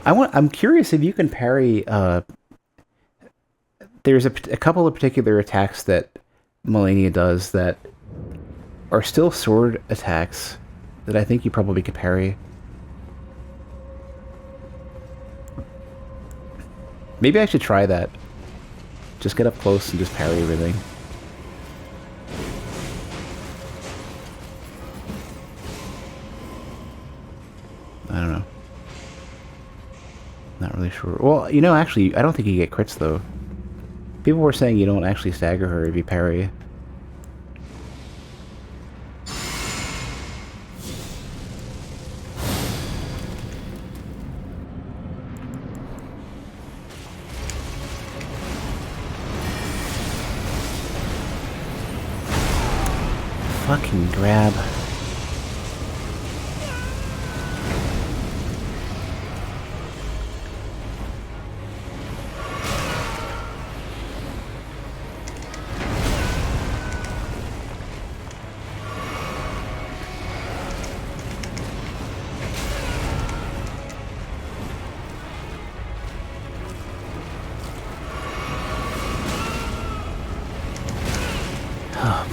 I'm curious if you can parry. There's a couple of particular attacks that Melania does that are still sword attacks that I think you probably could parry. Maybe I should try that. Just get up close and just parry everything. I don't know. Not really sure. Well, you know, actually, I don't think you get crits, though. People were saying you don't actually stagger her if you parry. Fucking grab.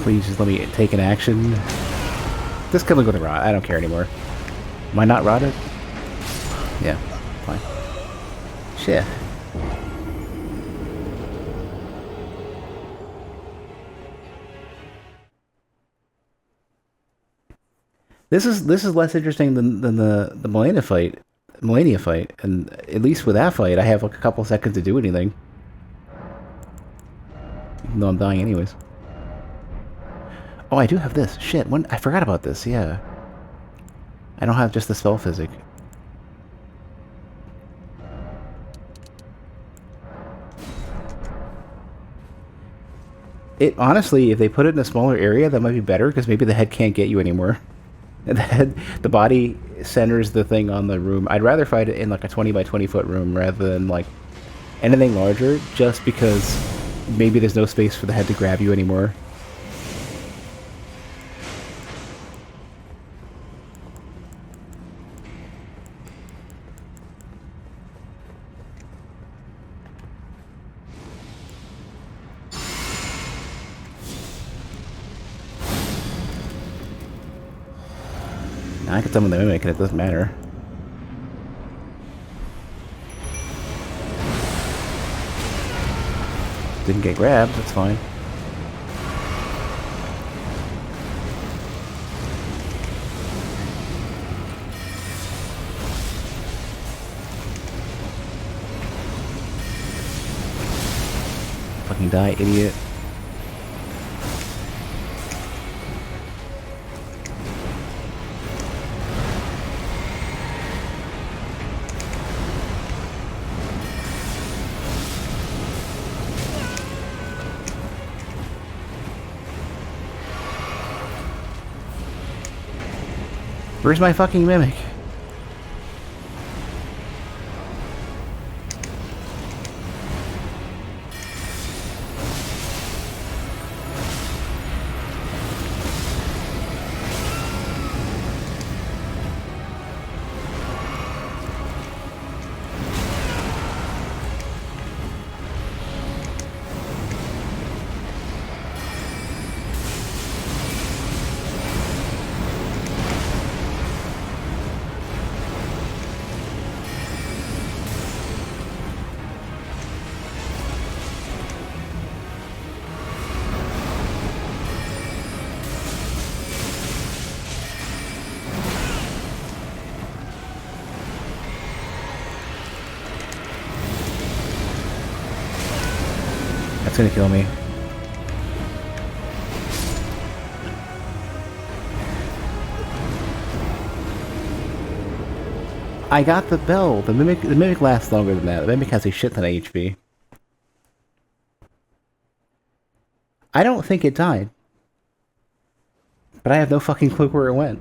Please just let me take an action. Just kill me with a rod. I don't care anymore. Am I not rotted? Yeah, fine. Shit. This is less interesting than the Melania fight, and at least with that fight, I have like a couple seconds to do anything. Even though I'm dying anyways. Oh, I do have this. Shit, when I forgot about this, yeah. I don't have just the spell physic. It honestly, if they put it in a smaller area, that might be better, because maybe the head can't get you anymore. And the body centers the thing on the room. I'd rather fight it in like a 20 by 20 foot room rather than like anything larger, just because maybe there's no space for the head to grab you anymore. I can summon the mimic and it doesn't matter. Didn't get grabbed, that's fine. Fucking die, idiot. Where's my fucking mimic? That's gonna kill me. I got the bell. The mimic lasts longer than that. The mimic has a shit ton of HP. I don't think it died. But I have no fucking clue where it went.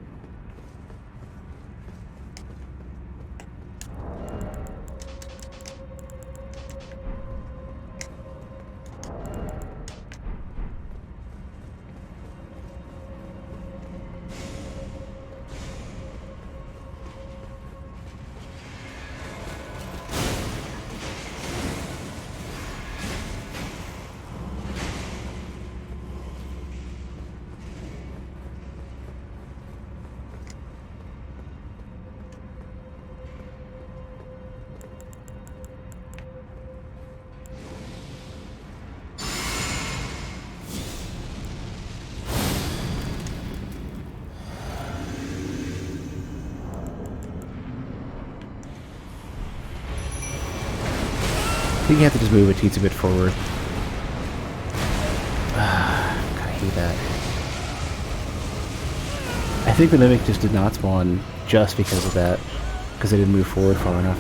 think you have to just move it teensy bit forward. God, I hate that. I think the Mimic just did not spawn just because of that. Because they didn't move forward far enough.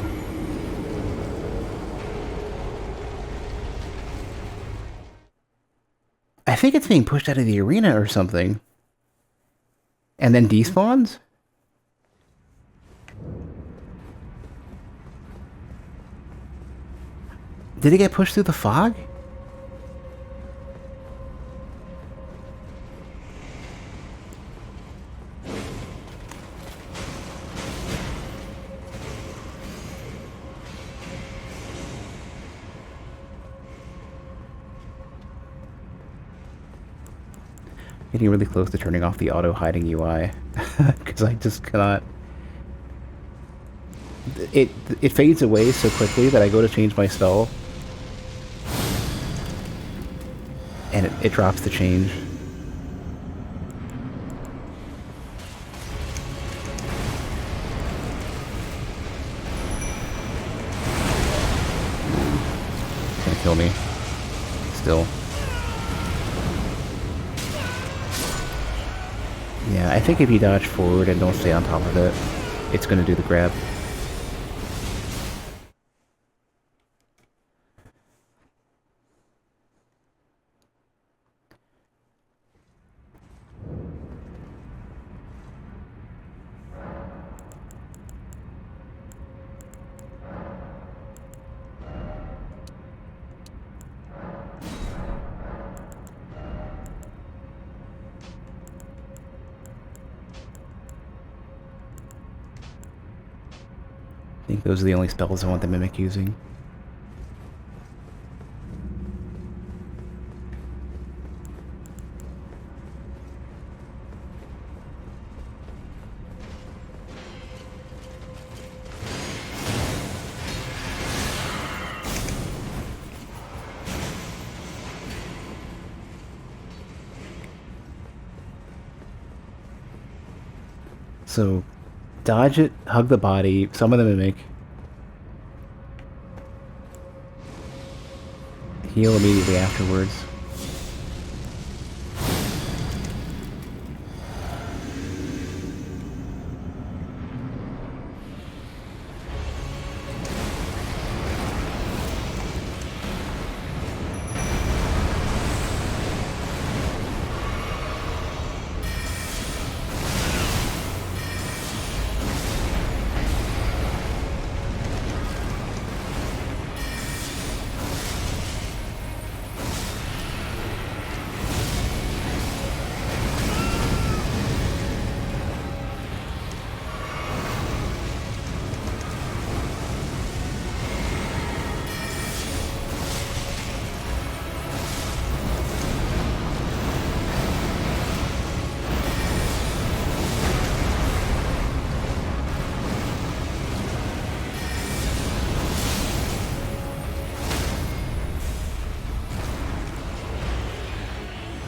I think it's being pushed out of the arena or something. And then despawns? Did it get pushed through the fog? Getting really close to turning off the auto hiding UI because I just cannot. It fades away so quickly that I go to change my spell and it drops the change. Can't kill me. Still. Yeah, I think if you dodge forward and don't stay on top of it, it's going to do the grab. I think those are the only spells I want the Mimic using. So, dodge it, hug the body, summon the Mimic. Heal immediately afterwards.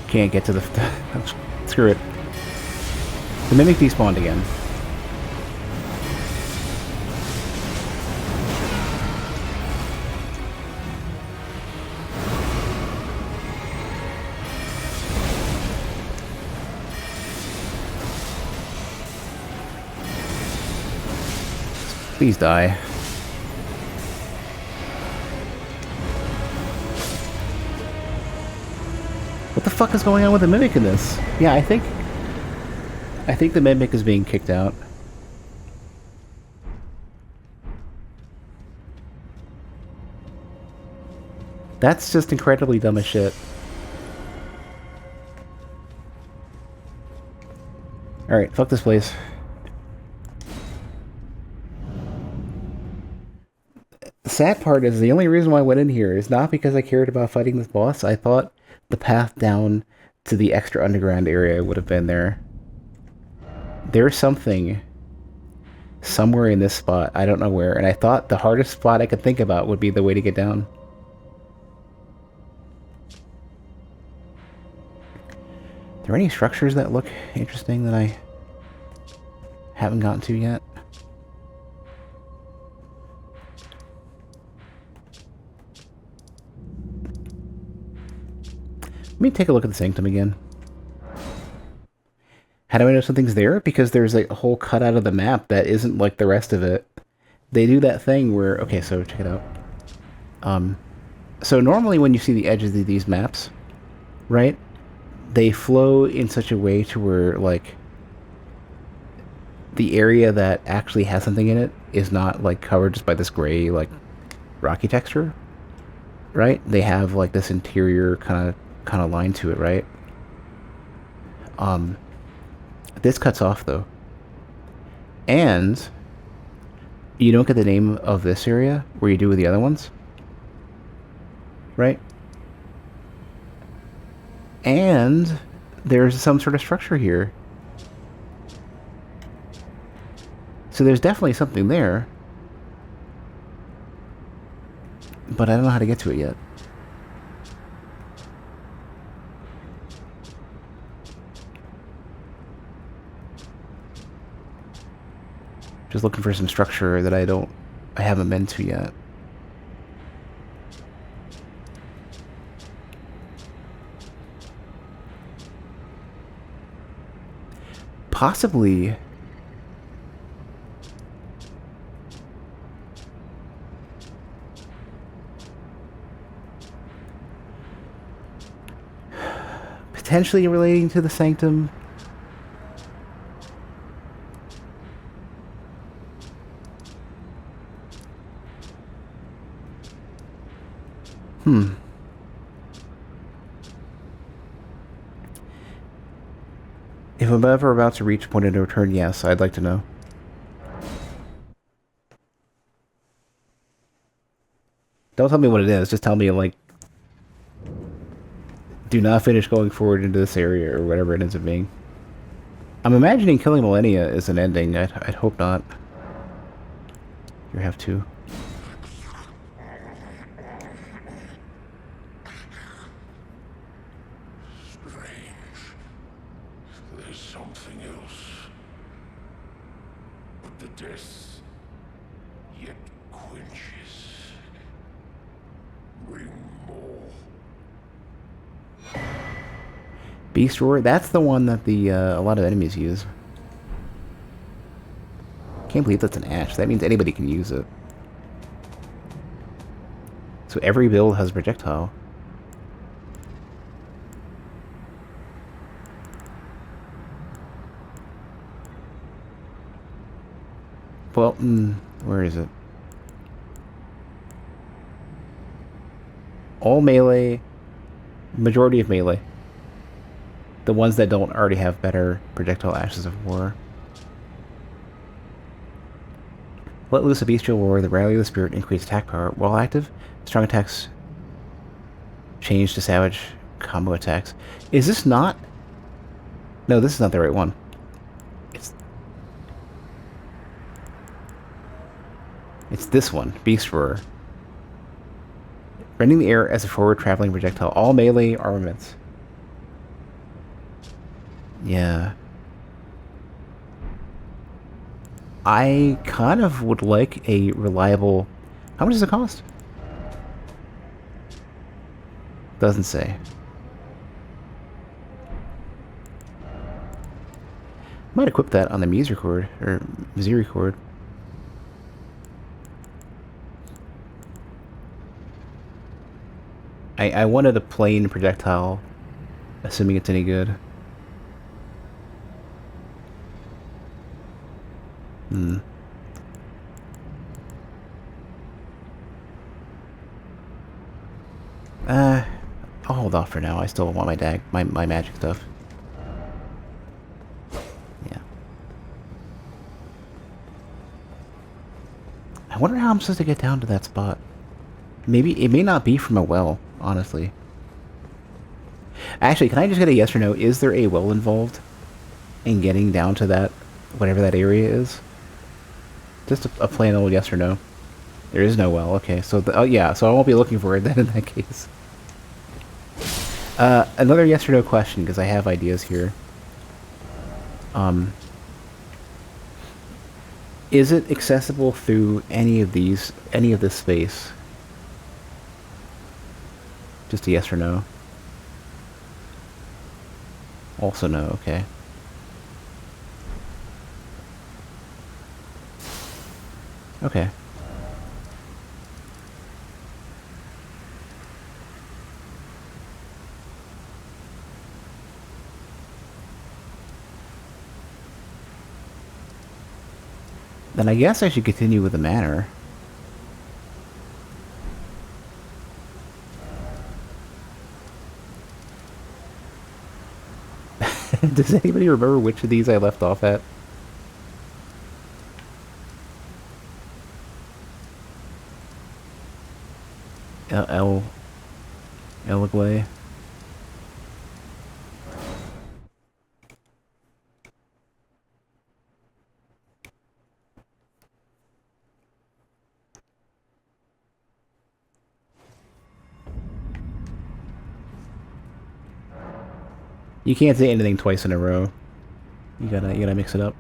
Can't get to the... Screw it. The Mimic despawned again. Please die. What the fuck is going on with the Mimic in this? Yeah, I think the Mimic is being kicked out. That's just incredibly dumb as shit. Alright, fuck this place. The sad part is the only reason why I went in here is not because I cared about fighting this boss. I thought the path down to the extra underground area would have been there. There's something somewhere in this spot, I don't know where, and I thought the hardest spot I could think about would be the way to get down. Are there any structures that look interesting that I haven't gotten to yet? me take a look at the sanctum again. How do I know something's there? Because there's like a whole cut out of the map that isn't like the rest of it. They do that thing where, okay, so check it out. So normally when you see the edges of these maps, right, they flow in such a way to where, like, the area that actually has something in it is not, like, covered just by this gray, like, rocky texture, right? They have, like, this interior kind of line to it, right? This cuts off, though. And you don't get the name of this area where you do with the other ones, right? And there's some sort of structure here. So there's definitely something there. But I don't know how to get to it yet. Just looking for some structure that I haven't been to yet. Possibly. Potentially relating to the sanctum. If I'm ever about to reach a point of no return, yes, I'd like to know. Don't tell me what it is, just tell me, like, do not finish going forward into this area, or whatever it ends up being. I'm imagining killing Millennia is an ending. I'd hope not. You have to. There's something else. But the death yet quenches. Bring more. Beast Roar, that's the one that the a lot of enemies use. Can't believe that's an ash. That means anybody can use it. So every build has a projectile. Well, where is it? All melee, majority of melee. The ones that don't already have better projectile ashes of war. Let loose a bestial roar, the rally of the spirit, increase attack power. While active, strong attacks change to savage combo attacks. Is this not? No, this is not the right one. It's this one, Beast Roar. Rending the air as a forward traveling projectile. All melee armaments. Yeah. I kind of would like a reliable... How much does it cost? Doesn't say. Might equip that on the Misericord, or Misericord. I wanted a plain projectile, assuming it's any good. I'll hold off for now. I still want my magic stuff. Yeah. I wonder how I'm supposed to get down to that spot. Maybe it may not be from a well, honestly. Actually, can I just get a yes or no? Is there a well involved in getting down to that, whatever that area is? Just a plain old yes or no. There is no well. Okay, so oh yeah, so I won't be looking for it then in that case. Another yes or no question, because I have ideas here. Is it accessible through any of this space? Just a yes or no. Also no, okay. Okay. Then I guess I should continue with the manor. Does anybody remember which of these I left off at? Elleglay? You can't say anything twice in a row. You gotta mix it up.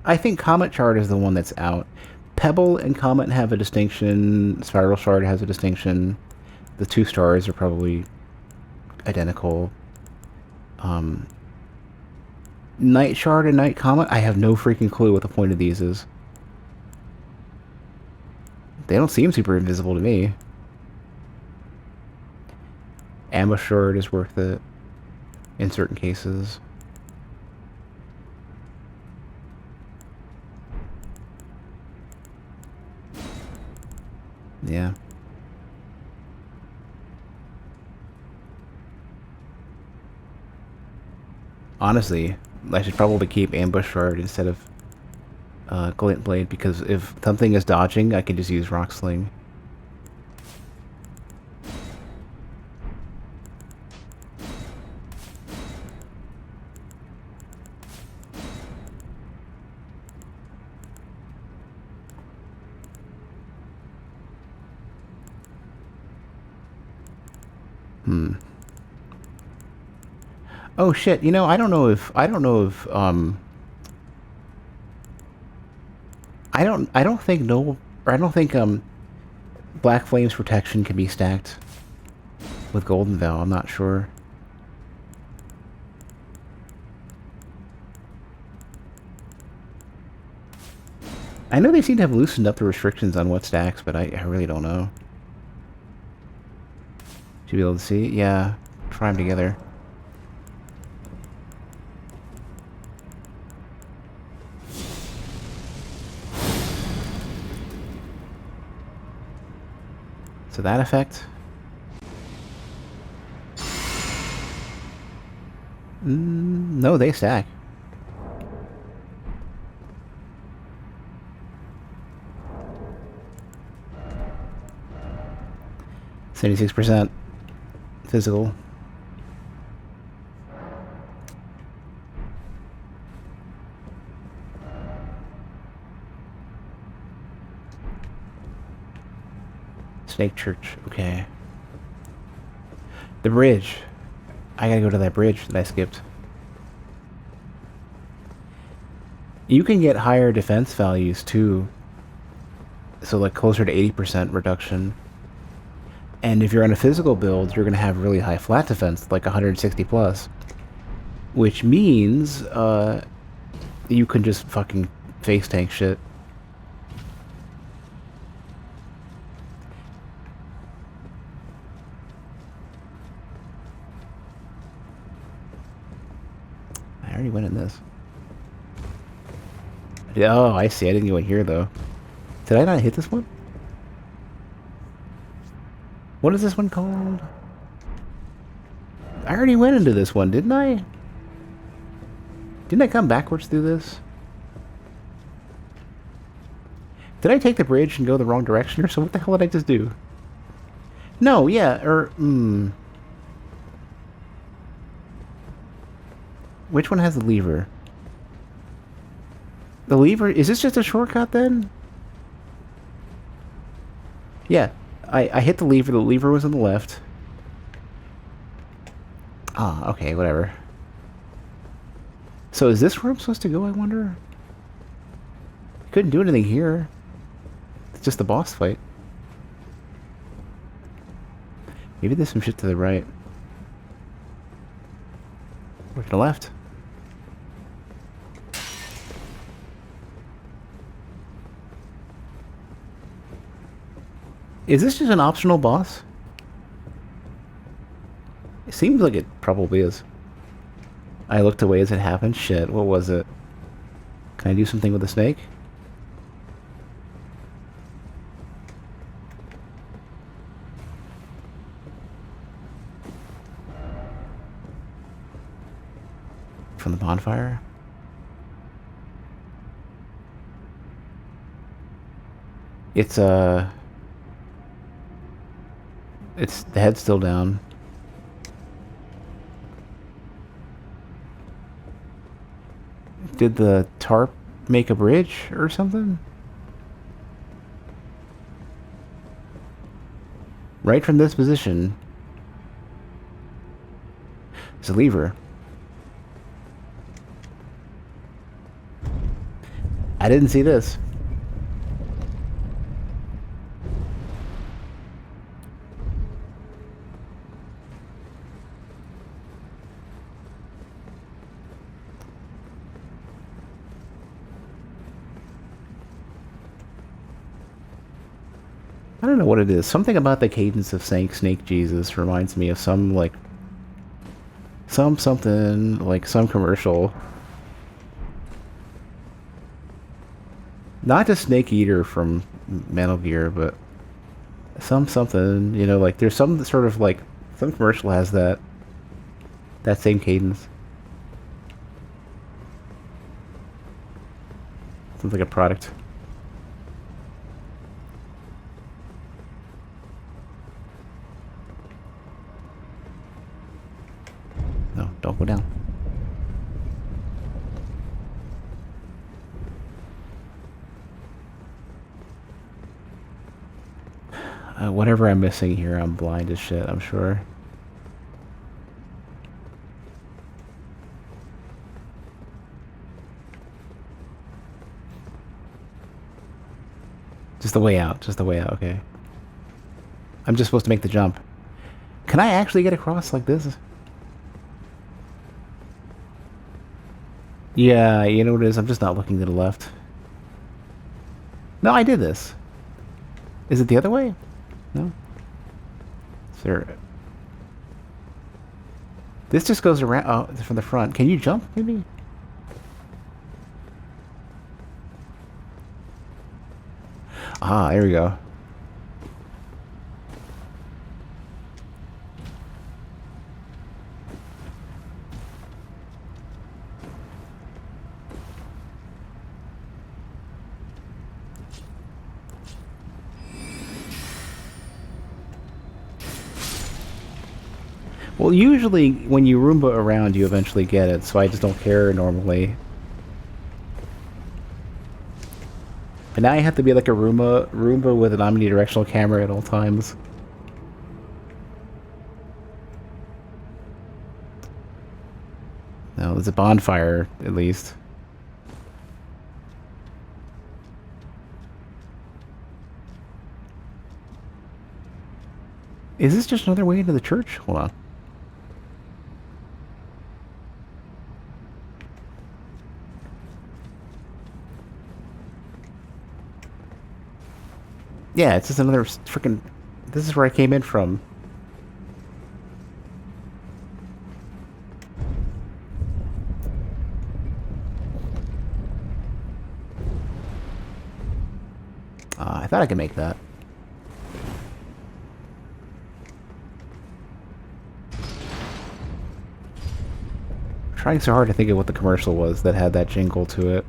I think Comet Shard is the one that's out. Pebble and Comet have a distinction. Spiral Shard has a distinction. The two stars are probably identical. Night Shard and Night Comet, I have no freaking clue what the point of these is. They don't seem super invisible to me. Ambush Shard is worth it in certain cases. Yeah. Honestly, I should probably keep Ambush Shard instead of Glint Blade, because if something is dodging, I can just use Rock Sling. Oh shit, you know, I don't know if I don't think no, or I don't think Black Flame's protection can be stacked with Golden Vow. I'm not sure. I know they seem to have loosened up the restrictions on what stacks, but I really don't know. Should be able to see? Yeah. Try them together. So that effect. No, they stack. 76% physical. Snake Church, okay. The bridge. I gotta go to that bridge that I skipped. You can get higher defense values too. So like closer to 80% reduction. And if you're on a physical build, you're gonna have really high flat defense, like 160 plus. Which means, you can just fucking face tank shit. I already went in this. Oh, I see. I didn't go in here, though. Did I not hit this one? What is this one called? I already went into this one, didn't I? Didn't I come backwards through this? Did I take the bridge and go the wrong direction or so? What the hell did I just do? No, yeah, Which one has the lever? The lever... Is this just a shortcut then? Yeah. I hit the lever. The lever was on the left. Ah, okay, whatever. So is this where I'm supposed to go, I wonder? Couldn't do anything here. It's just the boss fight. Maybe there's some shit to the right. Or to the left. Is this just an optional boss? It seems like it probably is. I looked away as it happened. Shit, what was it? Can I do something with the snake? From the bonfire? It's the head's still down. Did the tarp make a bridge or something? Right from this position. There's a lever. I didn't see this. I don't know what it is. Something about the cadence of saying Snake Jesus reminds me of some, like... something, like some commercial. Not just Snake Eater from Metal Gear, but... something, you know, like there's some sort of, like... some commercial has that. That same cadence. Sounds like a product. No, don't go down. Whatever I'm missing here, I'm blind as shit, I'm sure. Just the way out, just the way out, okay. I'm just supposed to make the jump. Can I actually get across like this? Yeah, you know what it is? I'm just not looking to the left. No, I did this. Is it the other way? No? Is there... This just goes around... Oh, from the front. Can you jump, maybe? Ah, there we go. Well, usually when you Roomba around, you eventually get it, so I just don't care normally. But now I have to be like a Roomba with an omnidirectional camera at all times. No, there's a bonfire, at least. Is this just another way into the church? Hold on. Yeah, it's just another freaking... This is where I came in from. I thought I could make that. I'm trying so hard to think of what the commercial was that had that jingle to it.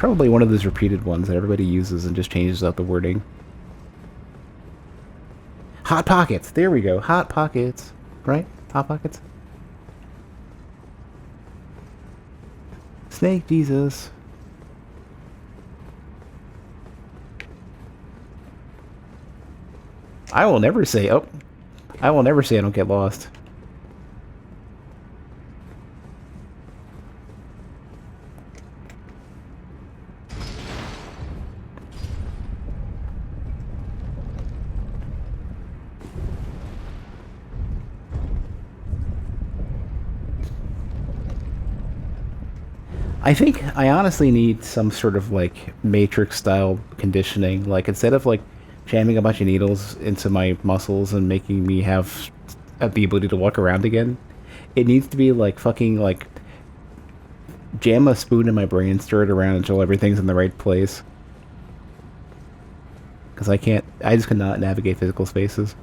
probably one of those repeated ones that everybody uses and just changes out the wording. Hot Pockets! There we go. Hot Pockets. Right? Hot Pockets? Snake Jesus. I will never say, oh, I will never say I don't get lost. I think I honestly need some sort of like Matrix style conditioning. Like instead of like jamming a bunch of needles into my muscles and making me have the ability to walk around again, it needs to be like fucking like jam a spoon in my brain, stir it around until everything's in the right place. Because I just cannot navigate physical spaces.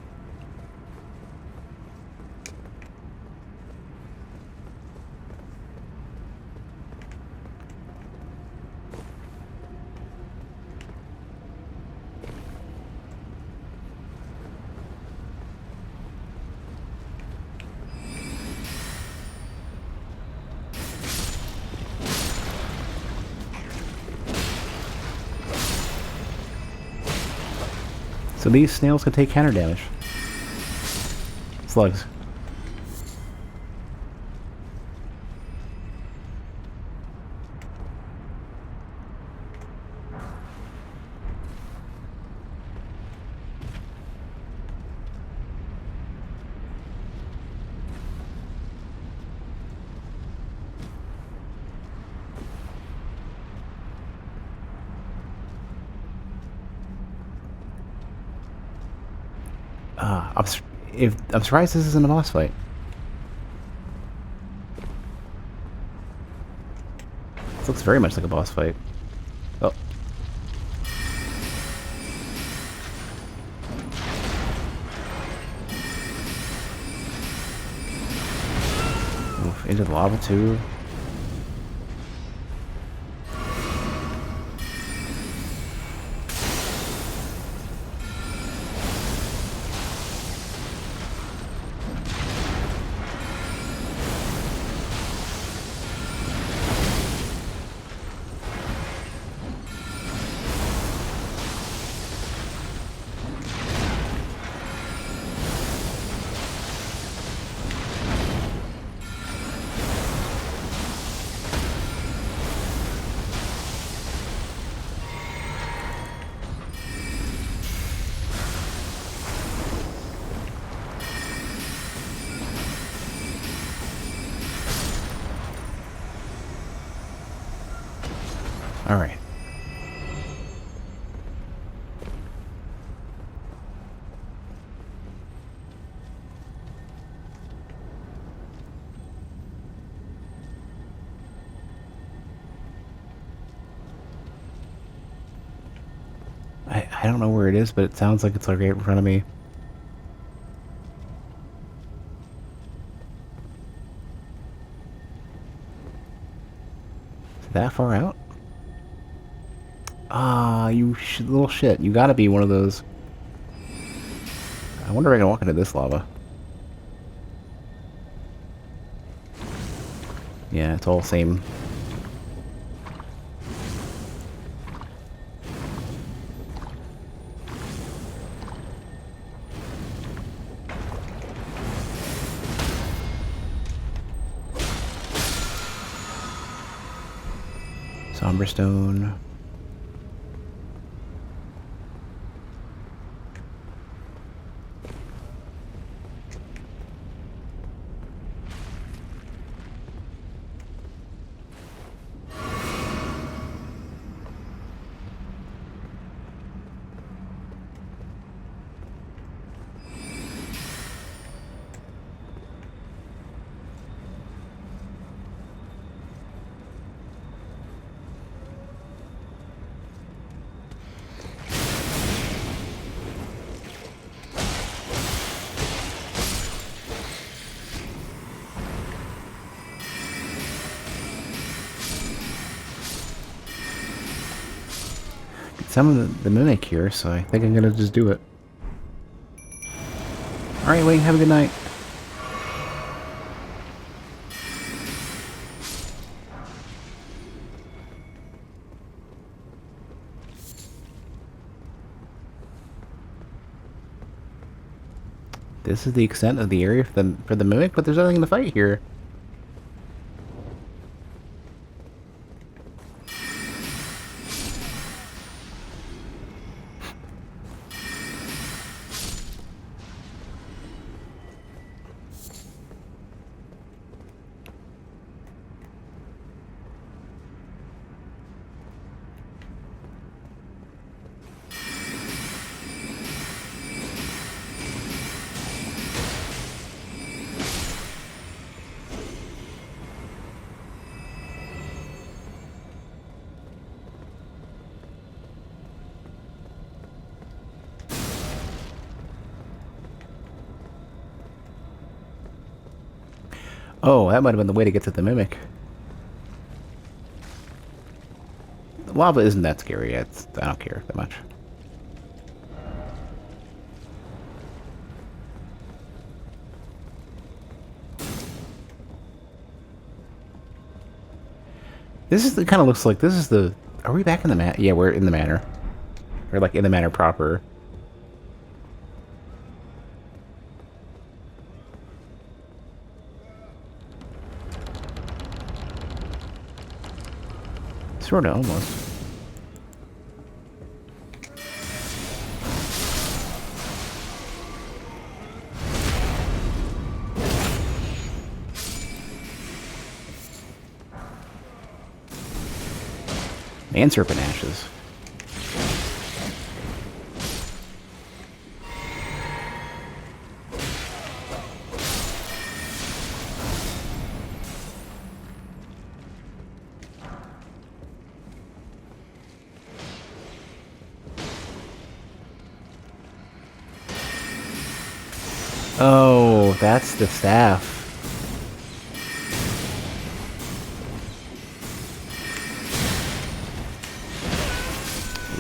So these snails can take counter damage. Slugs. I'm surprised this isn't a boss fight. This looks very much like a boss fight. Oh. Oof, into the lava too. Alright. I don't know where it is, but it sounds like it's like right in front of me. Is it that far out? Ah, you little shit. You gotta be one of those. I wonder if I can walk into this lava. Yeah, it's all same. Somberstone. summon the mimic here, so I think I'm gonna just do it. Alright, Wing, have a good night. This is the extent of the area for the mimic, but there's nothing to fight here. Oh, that might have been the way to get to the mimic. The lava isn't that scary. I don't care that much. This is the kind of looks like this is the. Are we back in the manor? Yeah, we're in the manor. Or like in the manor proper. Sorta, almost. And serpent ashes. Oh, that's the staff.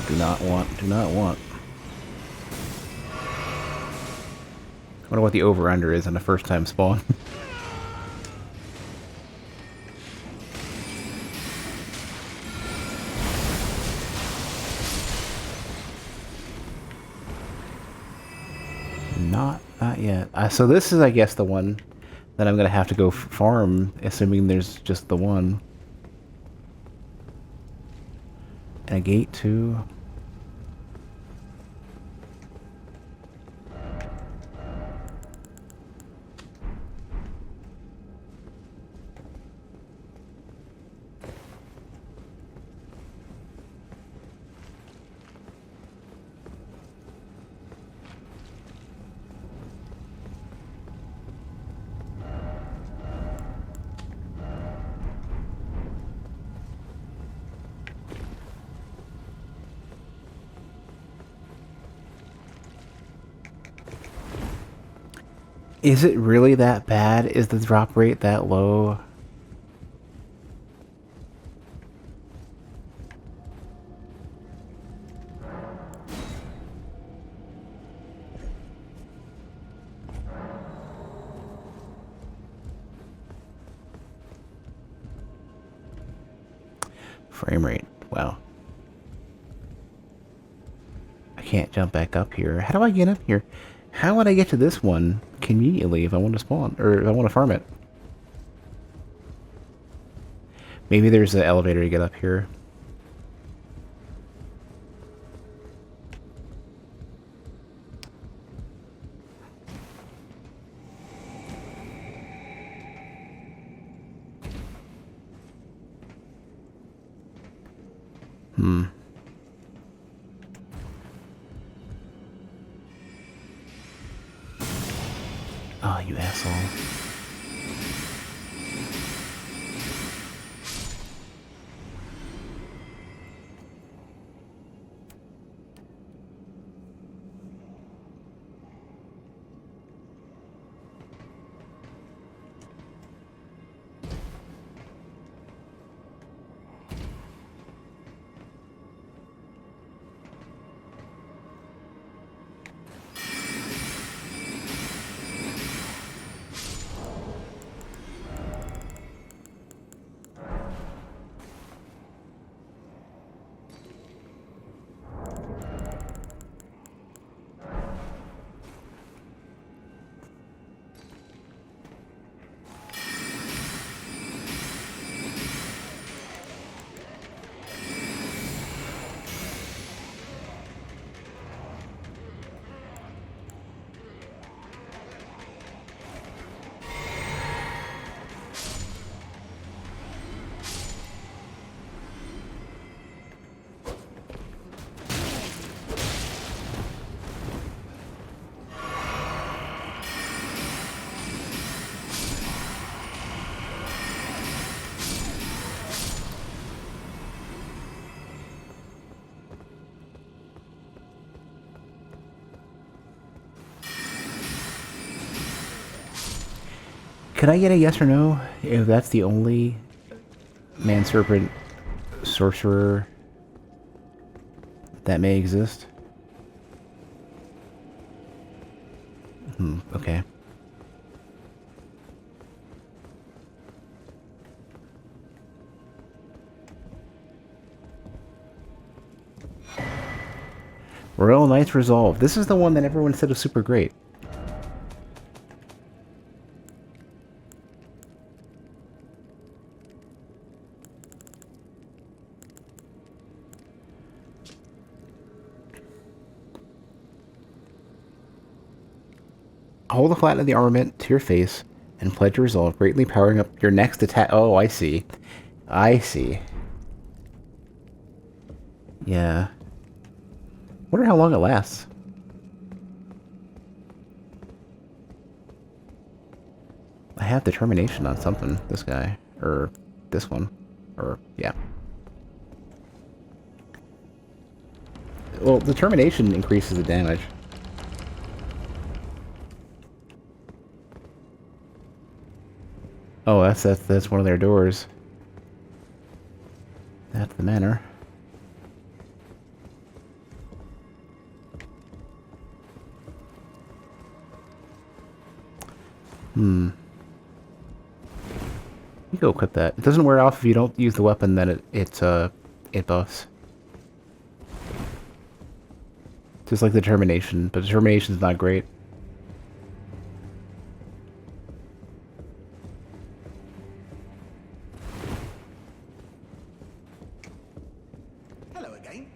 Do not want, do not want. I wonder what the over-under is on the first time spawn. Not yet. So this is, I guess, the one that I'm gonna have to go farm, assuming there's just the one. And a gate too. Is it really that bad? Is the drop rate that low? Frame rate. Wow. I can't jump back up here. How do I get up here? How would I get to this one conveniently if I want to spawn, or if I want to farm it? Maybe there's an elevator to get up here. Oh, you asshole. Can I get a yes or no if that's the only man serpent sorcerer that may exist? Okay. Royal Knights Resolve. This is the one that everyone said was super great. Hold the flat of the armament to your face and pledge resolve, greatly powering up your next attack. Oh, I see. I see. Yeah. Wonder how long it lasts. I have determination on something. This guy. Or this one. Or, yeah. Well, determination increases the damage. Oh, that's one of their doors. That's the manor. You go equip that. It doesn't wear off if you don't use the weapon, then it buffs. Just like the determination, but determination's not great. Hello again.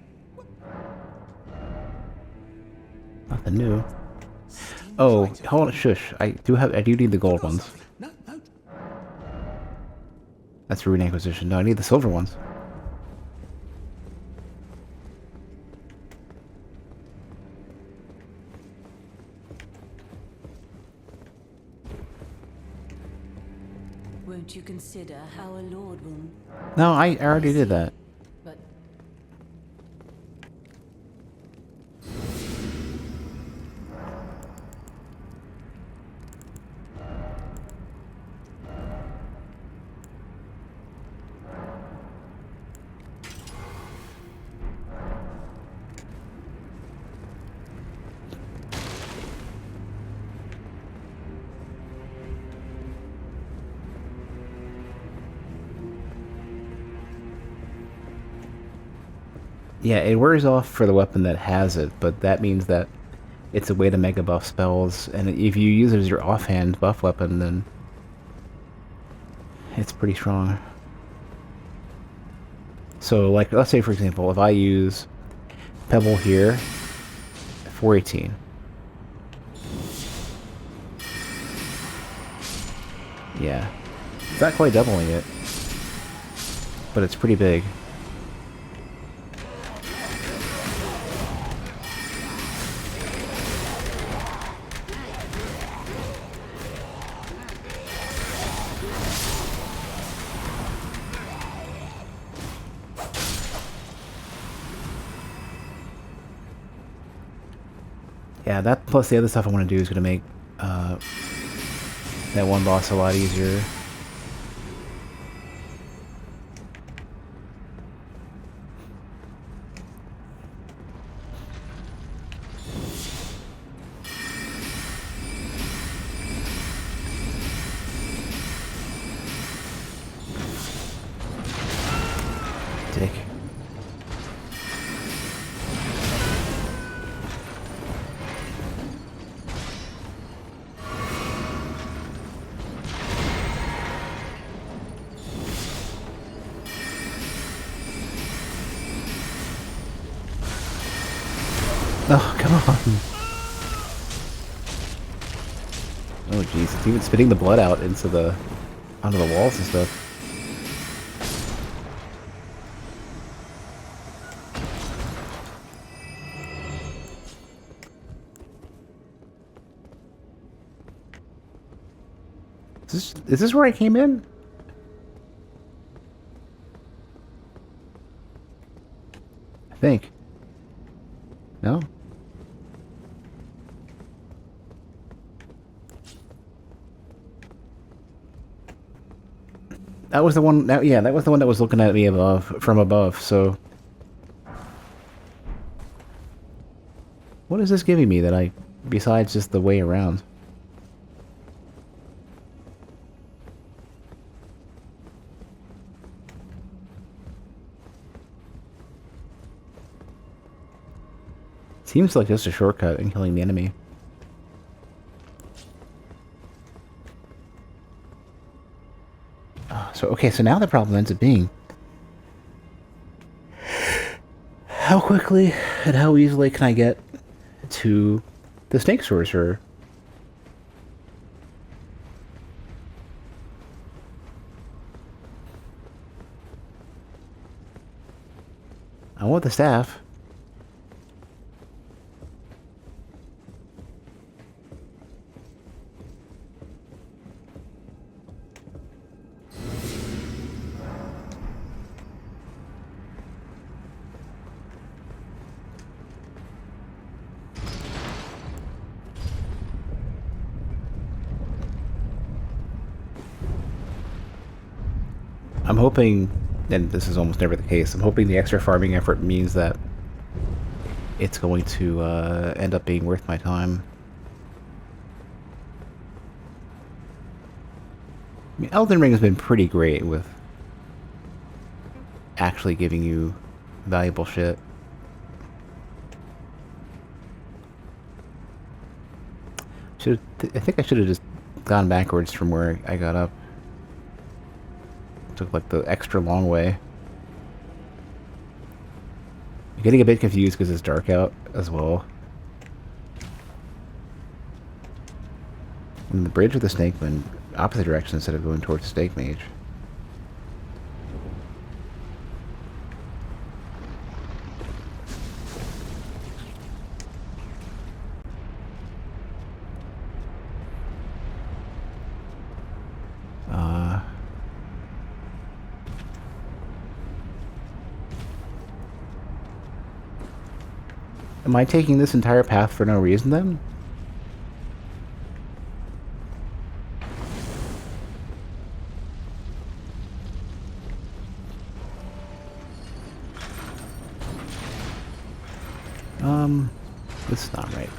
Nothing new. Oh, hold on, shush. I do need the gold ones. No, no. That's Rune Acquisition. No, I need the silver ones. Won't you consider how a lord will... No, I already did that. But Yeah, it wears off for the weapon that has it, but that means that it's a way to mega buff spells, and if you use it as your offhand buff weapon, then it's pretty strong. So, like, let's say, for example, if I use Pebble here, 418. Yeah. It's not quite doubling it, but it's pretty big. Yeah, that plus the other stuff I want to do is going to make that one boss a lot easier. Dick. Oh, come on. Oh, jeez. It's even spitting the blood out onto the walls and stuff. Is this where I came in? I think. No? That was the one. Yeah, that was the one that was looking at me from above. So, what is this giving me that I, besides just the way around? Seems like just a shortcut in killing the enemy. So, okay, so now the problem ends up being how quickly and how easily can I get to the snake sorcerer? I want the staff. I'm hoping, and this is almost never the case, I'm hoping the extra farming effort means that it's going to end up being worth my time. I mean, Elden Ring has been pretty great with actually giving you valuable shit. I think I should have just gone backwards from where I got up. Took like the extra long way. I'm getting a bit confused because it's dark out as well. And the bridge with the snake went opposite direction instead of going towards the snake mage. Am I taking this entire path for no reason then? This is not right.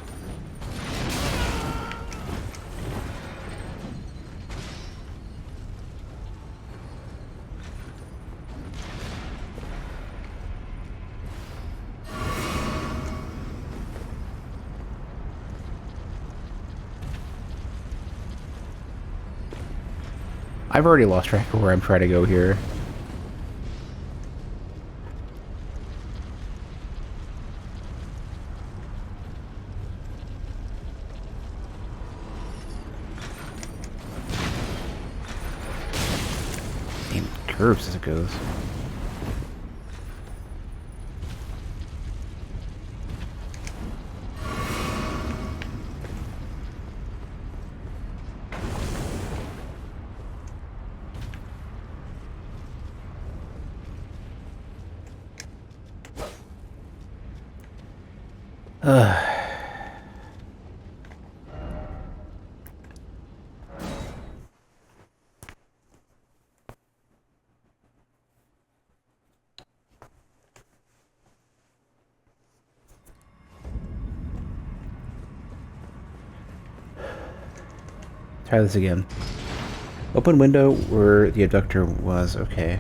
I've already lost track of where I'm trying to go here. Damn, curves as it goes. Try this again. Open window where the abductor was. Okay.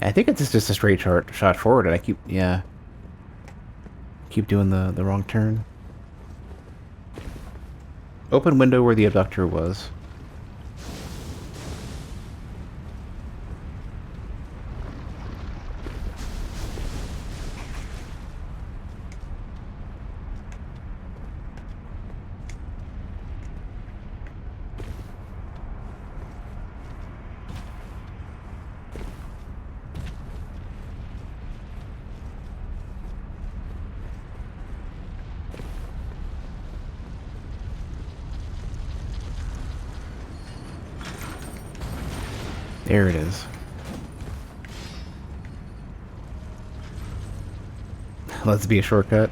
I think it's just a straight shot forward, and I keep doing the wrong turn. Open window where the abductor was. There it is. Let's be a shortcut.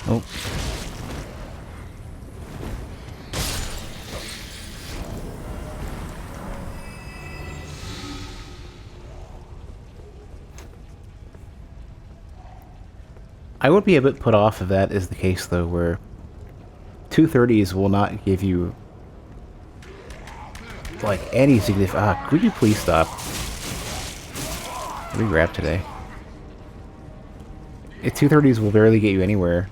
Oh. I would be a bit put off if that is the case, though, where 230s will not give you, like, any significant... Ah, could you please stop? Let me grab today. 230s will barely get you anywhere.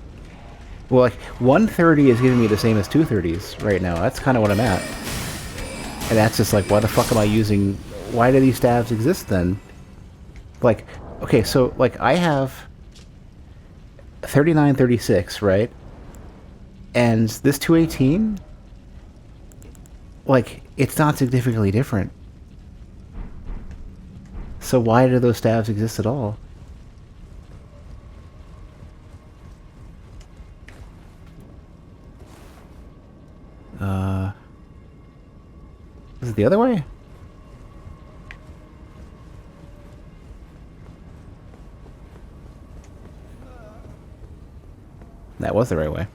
Well, like, 130 is giving me the same as 230s right now. That's kind of what I'm at. And that's just like, why the fuck am I using... Why do these stabs exist, then? Like, okay, so, like, I have 39, 36, right? And this 218, like, it's not significantly different. So why do those stabs exist at all? Is it the other way? That was the right way.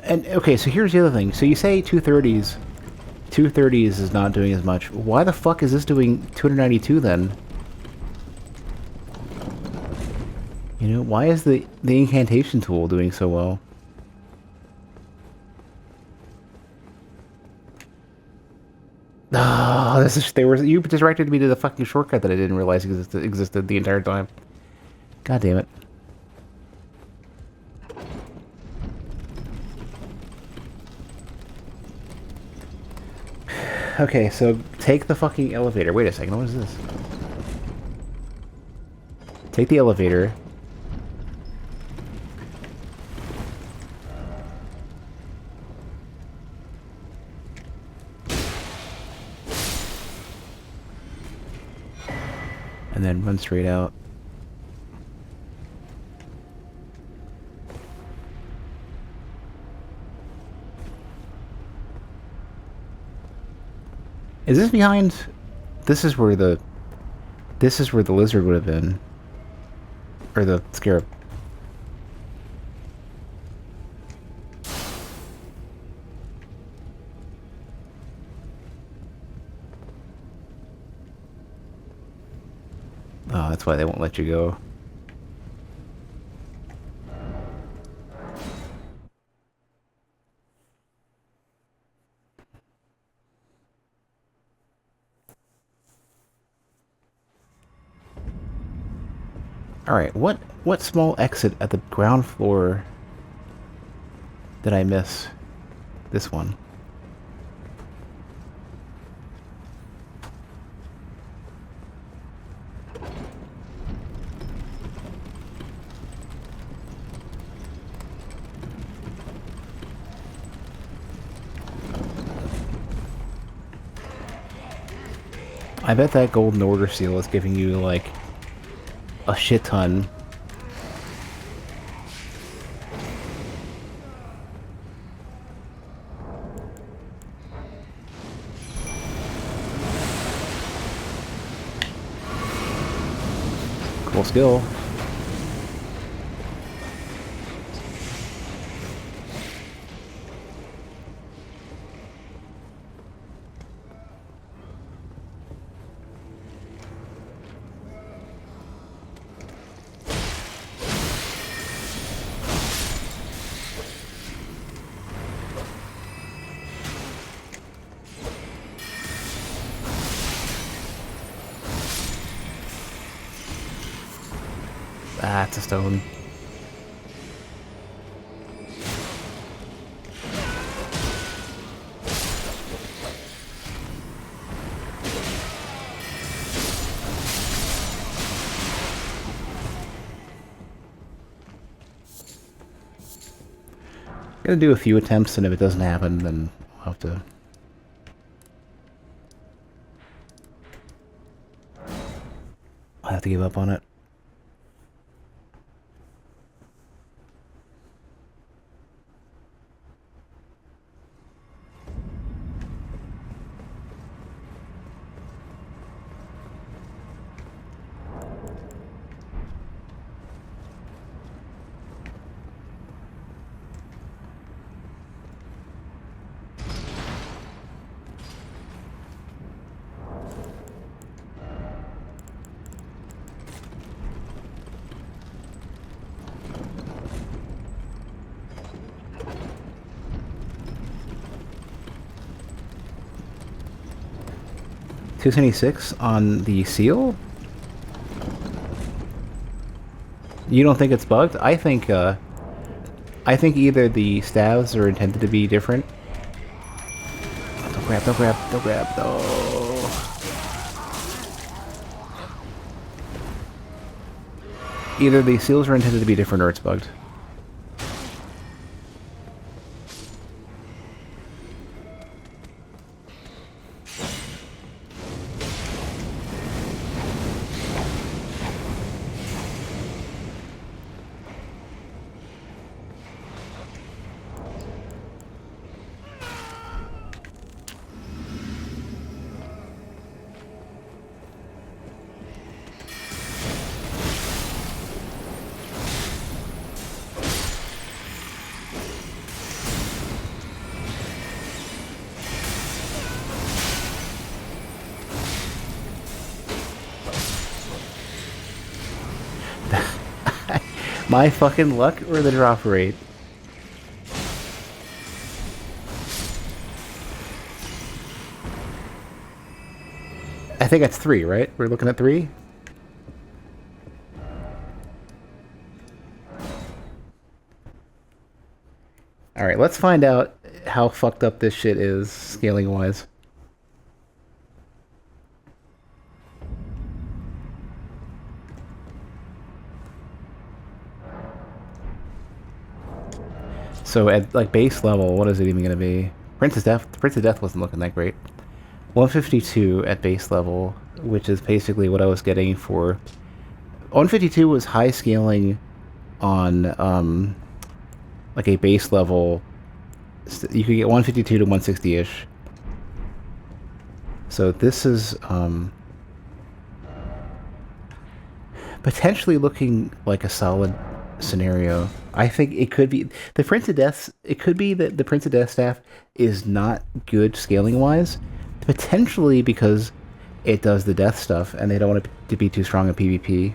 And, okay, so here's the other thing. So you say 230s. 230s is not doing as much. Why the fuck is this doing 292 then? You know, why is the incantation tool doing so well? Ah, this is... You directed me to the fucking shortcut that I didn't realize existed the entire time. God damn it. Okay, so take the fucking elevator. Wait a second, what is this? Take the elevator. And then run straight out. Is this behind? This is where the lizard would have been. Or the scarab. Oh, that's why they won't let you go. Alright, what small exit at the ground floor did I miss? This one. I bet that golden order seal is giving you, like, a shit ton. Cool skill. Ah, it's a stone. Gonna do a few attempts, and if it doesn't happen, then have to... I'll have to give up on it. $276 on the seal? You don't think it's bugged? I think either the staves are intended to be different. Don't grab, don't grab, don't grab, no. Either the seals are intended to be different or it's bugged. My fucking luck or the drop rate? I think that's 3, right? We're looking at 3? Alright, let's find out how fucked up this shit is, scaling-wise. So at like base level, what is it even going to be? Prince of Death wasn't looking that great. 152 at base level, which is basically what I was getting for... 152 was high scaling on like a base level. You could get 152 to 160-ish. So this is potentially looking like a solid scenario. I think it could be the Prince of Death. It could be that the Prince of Death staff is not good scaling wise, potentially because it does the death stuff, and they don't want it to be too strong in PvP.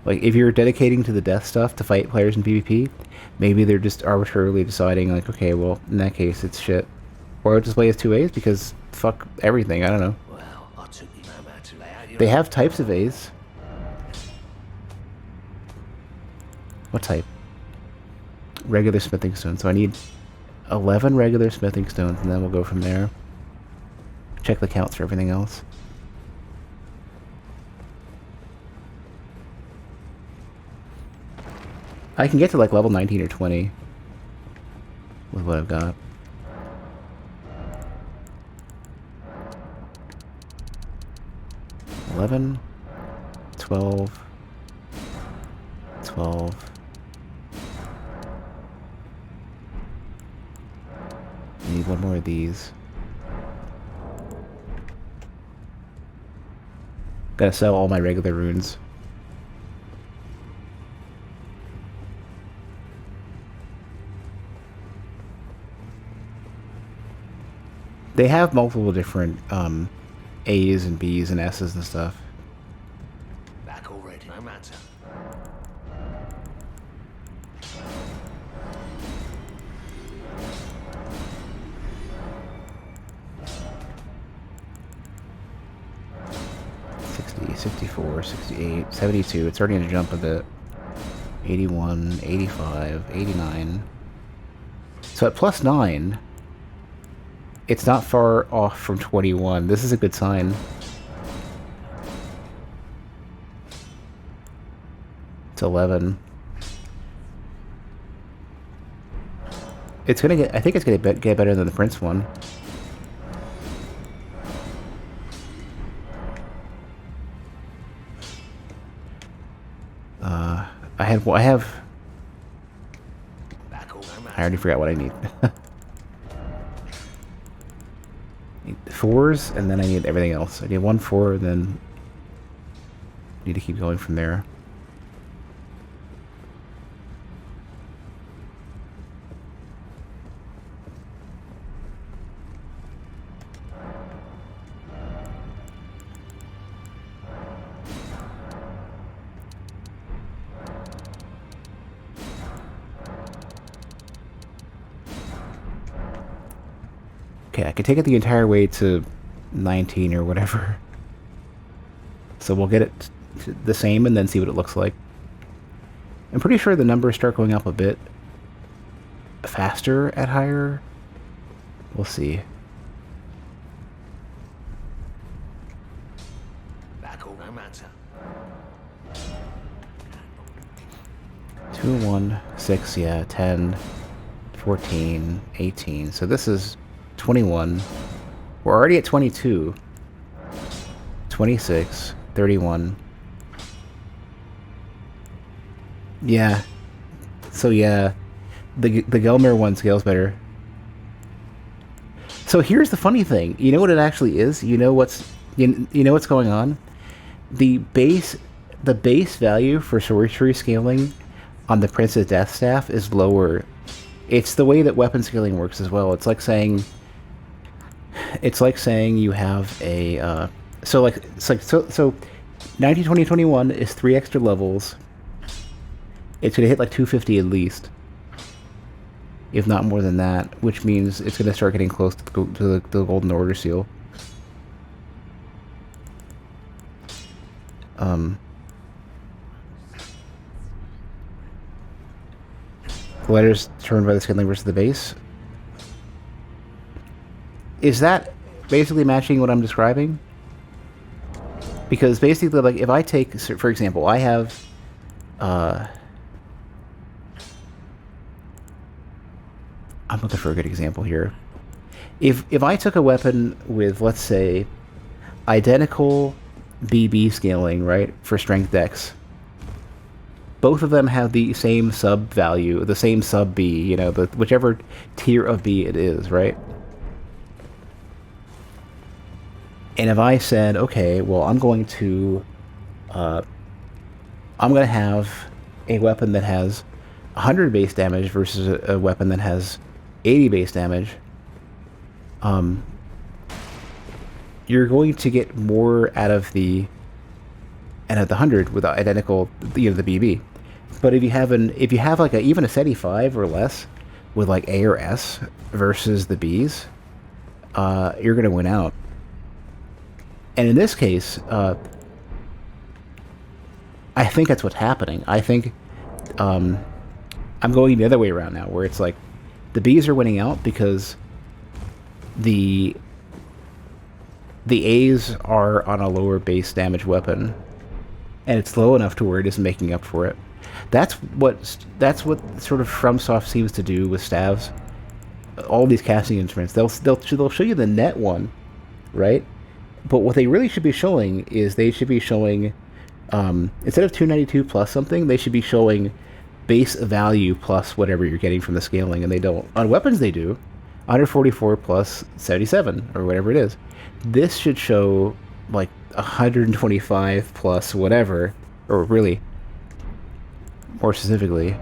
Like if you're dedicating to the death stuff to fight players in PvP, maybe they're just arbitrarily deciding like, okay, well in that case it's shit, or I'll just play as 2 A's because fuck everything. I don't know. They have types of A's. What type? Regular smithing stone. So I need 11 regular smithing stones, and then we'll go from there. Check the counts for everything else. I can get to like level 19 or 20 with what I've got. $11, 12, 12. I need one more of these. Gotta sell all my regular runes. They have multiple different A's and B's and S's and stuff. Back already, no matter. $60, 64, 68, 72. It's starting to jump a bit. 81, 85, 89. So at +9, it's not far off from 21. This is a good sign. It's 11. It's gonna get. I think it's gonna get better than the Prince one. I have. Back over. I already forgot what I need. Need 4s, and then I need everything else. I need 1 4, and then need to keep going from there. Okay, I can take it the entire way to 19 or whatever. So we'll get it the same and then see what it looks like. I'm pretty sure the numbers start going up a bit faster at higher. We'll see. Back over. I'm answer. 2, 1, 6, yeah, 10, 14, 18. So this is 21. We're already at 22. 26, 31. Yeah. So yeah, the Gelmir one scales better. So here's the funny thing. You know what it actually is? You know what's going on? The base value for sorcery scaling on the Prince's Death Staff is lower. It's the way that weapon scaling works as well. It's like saying you have a so 19, 20, 21 is 3 extra levels. It's gonna hit like 250 at least, if not more than that, which means it's gonna start getting close to the Golden Order seal. Letters turned by the scaling versus the base. Is that basically matching what I'm describing? Because basically, like, if I take, for example, I have, I'm looking for a good example here. If I took a weapon with, let's say, identical BB scaling, right, for strength dex, both of them have the same sub value, the same sub B, you know, whichever tier of B it is, right? And if I said, okay, well, I'm going to have a weapon that has 100 base damage versus a weapon that has 80 base damage, you're going to get more out of the 100 with identical, you know, the BB. But if you have like even a SETI 5 or less with like A or S versus the Bs, you're gonna win out. And in this case, I think that's what's happening. I think I'm going the other way around now, where it's like the Bs are winning out because the A's are on a lower base damage weapon, and it's low enough to where it isn't making up for it. That's what sort of FromSoft seems to do with staves. All these casting instruments, they'll show you the net one, right? But what they really should be showing is instead of 292 plus something, they should be showing base value plus whatever you're getting from the scaling, and they don't. On weapons they do, 144 plus 77 or whatever it is. This should show like 125 plus whatever, or really more specifically,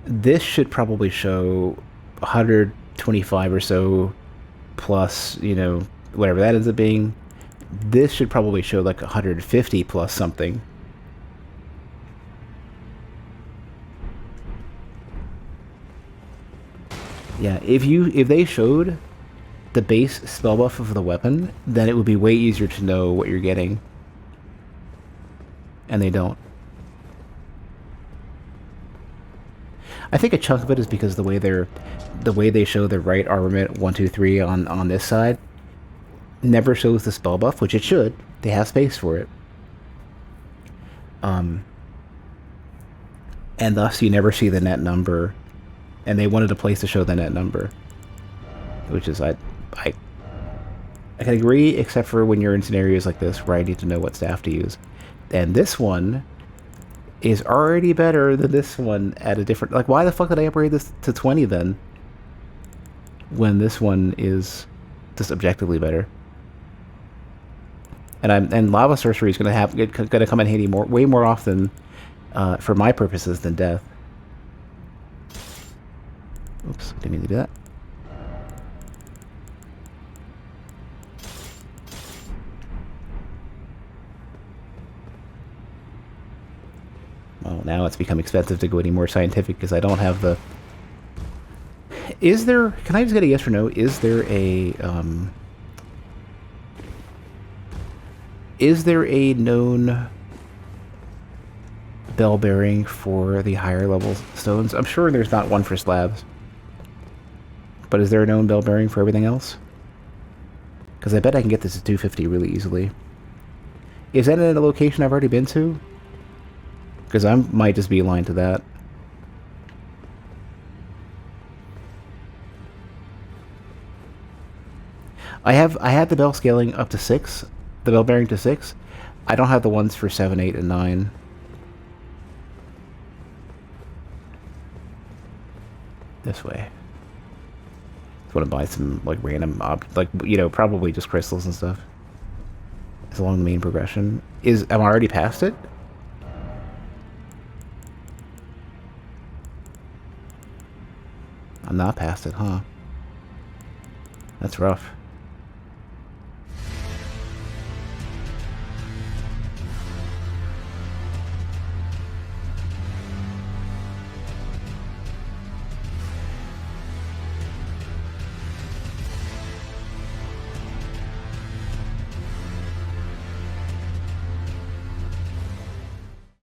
this should probably show 125 or so plus, you know, whatever that ends up being. This should probably show like 150 plus something. Yeah, if they showed the base spell buff of the weapon, then it would be way easier to know what you're getting. And they don't. I think a chunk of it is because the way they show the right armament 1, 2, 3 on this side never shows the spell buff, which it should. They have space for it. and thus you never see the net number. And they wanted a place to show the net number, which is I can agree, except for when you're in scenarios like this where I need to know what staff to use. And this one is already better than this one at a different... Like, why the fuck did I upgrade this to 20 then? When this one is just objectively better. And Lava Sorcery is gonna come in handy way more often for my purposes than Death. Oops, didn't mean to do that. Well, now it's become expensive to go any more scientific because I don't have the... Is there... Can I just get a yes or no? Is there a... Is there a known bell bearing for the higher level stones? I'm sure there's not one for slabs. But is there a known bell bearing for everything else? Because I bet I can get this at 250 really easily. Is that in a location I've already been to? Because I might just be aligned to that. I had the bell scaling up to 6. The bell bearing to 6. I don't have the ones for 7, 8, and 9. This way. Just want to buy some, like, random, like, you know, probably just crystals and stuff. It's along the main progression. Am I already past it? I'm not past it, huh? That's rough.